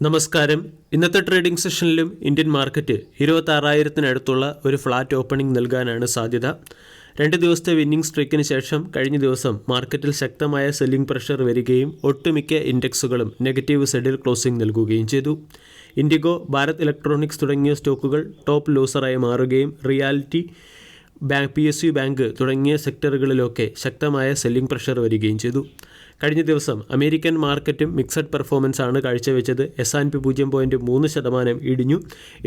നമസ്കാരം. ഇന്നത്തെ trading സെഷനിലും Indian market 26,000-അടുത്തുള്ള ഒരു ഫ്ലാറ്റ് ഓപ്പണിംഗ് നൽകാനാണ് സാധ്യത. 2 ദിവസത്തെ വിന്നിംഗ് സ്ട്രീക്കിന് ശേഷം കഴിഞ്ഞ ദിവസം മാർക്കറ്റിൽ ശക്തമായ സെല്ലിംഗ് പ്രഷർ വരികയും ഒട്ടുമിക്ക ഇൻഡെക്സുകളും നെഗറ്റീവ് സൈഡിൽ ക്ലോസിംഗ് നൽകുകയും ചെയ്തു. ഇൻഡിഗോ, ഭാരത് ഇലക്ട്രോണിക്സ് തുടങ്ങിയ സ്റ്റോക്കുകൾ ടോപ്പ് ലൂസറായി മാറുകയും റിയാലിറ്റി, PSU ബാങ്ക് തുടങ്ങിയ സെക്ടറുകളിലൊക്കെ ശക്തമായ സെല്ലിംഗ് പ്രഷർ വരികയും ചെയ്തു. കഴിഞ്ഞ ദിവസം അമേരിക്കൻ മാർക്കറ്റും മിക്സഡ് പെർഫോമൻസ് ആണ് കാഴ്ചവെച്ചത്. S&P 0.3% ഇടിഞ്ഞു.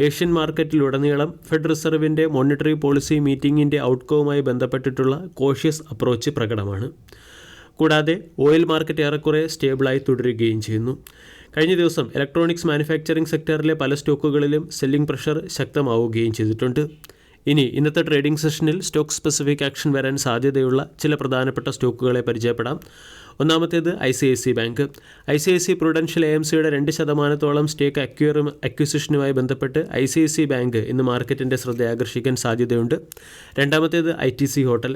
ഏഷ്യൻ മാർക്കറ്റിലുടനീളം ഫെഡ് റിസർവിൻ്റെ മോണിറ്ററി പോളിസി മീറ്റിംഗിൻ്റെ ഔട്ട്കവുമായി ബന്ധപ്പെട്ടിട്ടുള്ള കോഷ്യസ് അപ്രോച്ച് പ്രകടമാണ്. കൂടാതെ ഓയിൽ മാർക്കറ്റ് ഏറെക്കുറെ സ്റ്റേബിളായി തുടരുകയും ചെയ്യുന്നു. കഴിഞ്ഞ ദിവസം ഇലക്ട്രോണിക്സ് മാനുഫാക്ചറിംഗ് സെക്ടറിലെ പല സ്റ്റോക്കുകളിലും സെല്ലിംഗ് പ്രഷർ ശക്തമാവുകയും ചെയ്തിട്ടുണ്ട്. ഇനി ഇന്നത്തെ ട്രേഡിംഗ് സെഷനിൽ സ്റ്റോക്ക് സ്പെസിഫിക് ആക്ഷൻ വരാൻ സാധ്യതയുള്ള ചില പ്രധാനപ്പെട്ട സ്റ്റോക്കുകളെ പരിചയപ്പെടാം. ഒന്നാമത്തേത് ICICI ബാങ്ക്. ICICI പ്രൂഡൻഷ്യൽ AMCയുടെ 2% സ്റ്റേക്ക് അക്വിസിഷനുമായി ബന്ധപ്പെട്ട് ICICI ബാങ്ക് ഇന്ന് മാർക്കറ്റിൻ്റെ ശ്രദ്ധ ആകർഷിക്കാൻ സാധ്യതയുണ്ട്. രണ്ടാമത്തേത് ITC ഹോട്ടൽ.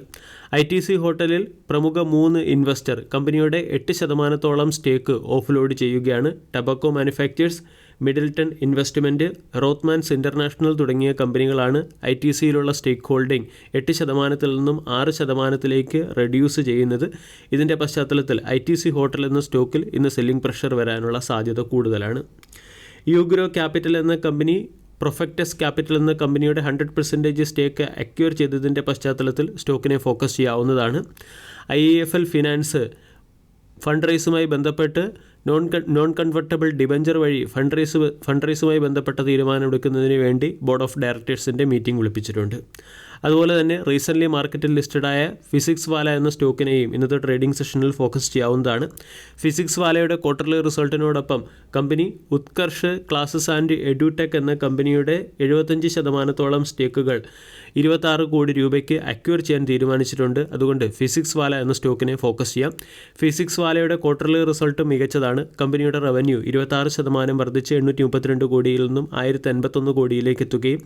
ITC ഹോട്ടലിൽ പ്രമുഖ 3 ഇൻവെസ്റ്റർ കമ്പനിയുടെ 8% സ്റ്റേക്ക് ഓഫ് ലോഡ് ചെയ്യുകയാണ്. Tobacco manufacturers, Middleton investment, Rothmans international തുടങ്ങിയ കമ്പനികളാണ് ITCയിലുള്ള സ്റ്റേക്ക് ഹോൾഡിംഗ് 8% നിന്നും 6% റെഡ്യൂസ് ചെയ്യുന്നത്. ഇതിൻ്റെ പശ്ചാത്തലത്തിൽ ITC ഹോട്ടൽ എന്ന സ്റ്റോക്കിൽ ഇന്ന് സെല്ലിംഗ് പ്രഷർ വരാനുള്ള സാധ്യത കൂടുതലാണ്. യൂഗ്രോ ക്യാപിറ്റൽ എന്ന കമ്പനി പ്രൊഫക്റ്റസ് ക്യാപിറ്റൽ എന്ന കമ്പനിയുടെ 100% സ്റ്റേക്ക് അക്വയർ ചെയ്തതിൻ്റെ പശ്ചാത്തലത്തിൽ സ്റ്റോക്കിനെ ഫോക്കസ് ചെയ്യാവുന്നതാണ്. IIFL ഫിനാൻസ് ഫണ്ട് റൈസുമായി ബന്ധപ്പെട്ട് നോൺ കൺവെർട്ടബിൾ ഡിബഞ്ചർ വഴി ഫണ്ട് റൈസുമായി ബന്ധപ്പെട്ട തീരുമാനമെടുക്കുന്നതിന് വേണ്ടി ബോർഡ് ഓഫ് ഡയറക്ടേഴ്സിൻ്റെ മീറ്റിംഗ് വിളിപ്പിച്ചിട്ടുണ്ട്. അതുപോലെ തന്നെ റീസെൻ്റ്ലി മാർക്കറ്റിൽ ലിസ്റ്റഡായ ഫിസിക്സ് വാല എന്ന സ്റ്റോക്കിനെയും ഇന്നത്തെ ട്രേഡിംഗ് സെഷനിൽ ഫോക്കസ് ചെയ്യാവുന്നതാണ്. ഫിസിക്സ് വാലയുടെ ക്വാർട്ടർലി റിസൾട്ടിനോടൊപ്പം കമ്പനി ഉത്കർഷ് ക്ലാസസ് ആൻഡ് എഡ്യൂടെക് എന്ന കമ്പനിയുടെ 75% സ്റ്റേക്കുകൾ 26 കോടി രൂപയ്ക്ക് അക്വയർ ചെയ്യാൻ തീരുമാനിച്ചിട്ടുണ്ട്. അതുകൊണ്ട് ഫിസിക്സ് വാല എന്ന സ്റ്റോക്കിനെ ഫോക്കസ് ചെയ്യാം. ഫിസിക്സ് വാലയുടെ ക്വാർട്ടർലി റിസൾട്ട് മികച്ചതാണ്. കമ്പനിയുടെ റവന്യൂ 26% വർദ്ധിച്ച് 832 കോടിയിൽ നിന്നും 1051 കോടിയിലേക്ക് എത്തുകയും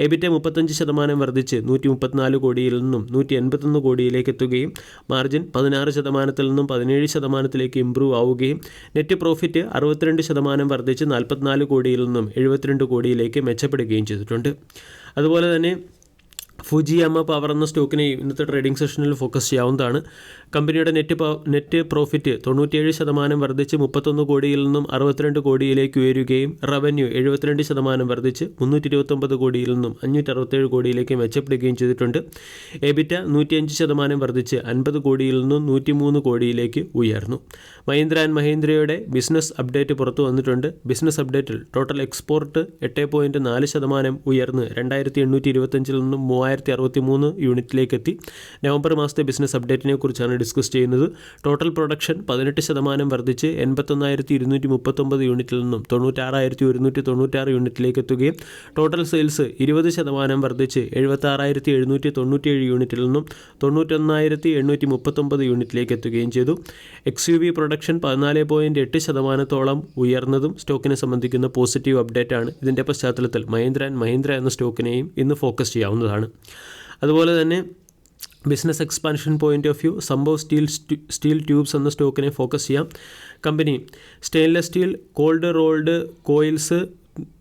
EBITDA 35% വർദ്ധിച്ച് 134 കോടിയിൽ നിന്നും 181 കോടിയിലേക്ക് എത്തുകയും മാർജിൻ 16% നിന്നും 17% ഇംപ്രൂവ് ആവുകയും നെറ്റ് പ്രോഫിറ്റ് 62% വർദ്ധിച്ച് 44 കോടിയിൽ നിന്നും 72 കോടിയിലേക്ക് മെച്ചപ്പെടുകയും ചെയ്തിട്ടുണ്ട്. അതുപോലെ തന്നെ ഫുജിയാമ പവർ എന്ന സ്റ്റോക്കിനെയും ഇന്നത്തെ ട്രേഡിംഗ് സെഷനിൽ ഫോക്കസ് ചെയ്യാവുന്നതാണ്. കമ്പനിയുടെ നെറ്റ് പ്രോഫിറ്റ് 97% വർദ്ധിച്ച് 31 കോടിയിൽ നിന്നും 62 കോടിയിലേക്ക് ഉയരുകയും റവന്യൂ 72% വർദ്ധിച്ച് 329 കോടിയിൽ നിന്നും 567 കോടിയിലേക്ക് മെച്ചപ്പെടുകയും ചെയ്തിട്ടുണ്ട്. EBITDA 105% വർദ്ധിച്ച് 50 കോടിയിൽ നിന്നും 103 കോടിയിലേക്ക് ഉയർന്നു. മഹീന്ദ്ര ആൻഡ് മഹീന്ദ്രയുടെ ബിസിനസ് അപ്ഡേറ്റ് പുറത്തു വന്നിട്ടുണ്ട്. ബിസിനസ് അപ്ഡേറ്റിൽ ടോട്ടൽ എക്സ്പോർട്ട് 8.4% ഉയർന്ന് 2825 നിന്നും 3063 യൂണിറ്റിലേക്ക് എത്തി. നവംബർ മാസത്തെ ബിസിനസ് അപ്ഡേറ്റിനെ കുറിച്ചാണ് ഡിസ്കസ് ചെയ്യുന്നത്. ടോട്ടൽ പ്രൊഡക്ഷൻ 18% വർദ്ധിച്ച് 81,239 യൂണിറ്റിൽ നിന്നും 96,196 യൂണിറ്റിലേക്ക് എത്തുകയും ടോട്ടൽ സെയിൽസ് 20% വർദ്ധിച്ച് 76,797 യൂണിറ്റിൽ നിന്നും 91,839 യൂണിറ്റിലേക്ക് എത്തുകയും ചെയ്തു. XUV പ്രൊഡക്ഷൻ 14.8% ഉയർന്നതും സ്റ്റോക്കിനെ സംബന്ധിക്കുന്ന പോസിറ്റീവ് അപ്ഡേറ്റ് ആണ്. ഇതിൻ്റെ പശ്ചാത്തലത്തിൽ മഹീന്ദ്ര ആൻഡ് മഹീന്ദ്ര എന്ന സ്റ്റോക്കിനെയും ഇന്ന് ഫോക്കസ് ചെയ്യാവുന്നതാണ്. അതുപോലെ തന്നെ business expansion point of view Sambhav steel tubes എന്ന സ്റ്റോക്കിനെ ഫോക്കസ് ചെയ്യാം. കമ്പനി stainless steel, cold rolled coils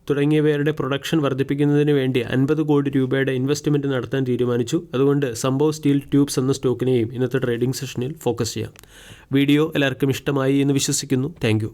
തുടങ്ങിയവയുടെ പ്രൊഡക്ഷൻ വർദ്ധിപ്പിക്കുന്നതിന് വേണ്ടി 50 കോടി രൂപയുടെ ഇൻവെസ്റ്റ്മെൻറ്റ് നടത്താൻ തീരുമാനിച്ചു. അതുകൊണ്ട് സംഭവ് സ്റ്റീൽ ട്യൂബ്സ് എന്ന സ്റ്റോക്കിനെയും ഇന്നത്തെ ട്രേഡിംഗ് സെഷനിൽ ഫോക്കസ് ചെയ്യാം. വീഡിയോ എല്ലാവർക്കും ഇഷ്ടമായി എന്ന് വിശ്വസിക്കുന്നു. Thank you.